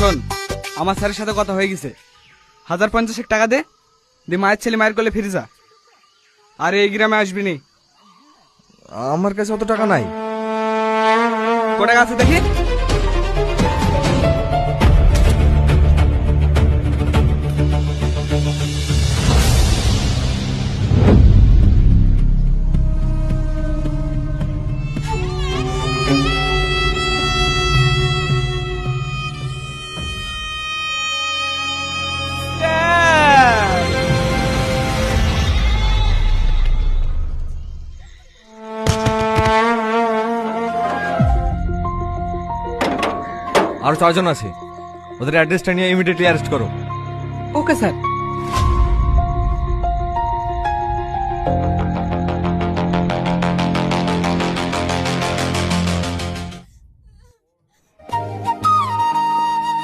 শোন, আমার স্যারের সাথে কথা হয়ে গেছে। 1050 টাকা দে, মায়ের ছেলে মায়ের কোলে ফিরে যা। আর এই গ্রামে আসবি নি। আমার কাছে অত টাকা নাই। কত টাকা আছে দেখি? আরো 4 জন আছে, ওদের অ্যাড্রেসটা নিয়ে ইমিডিয়েটলি অ্যারেস্ট করো। Okay sir.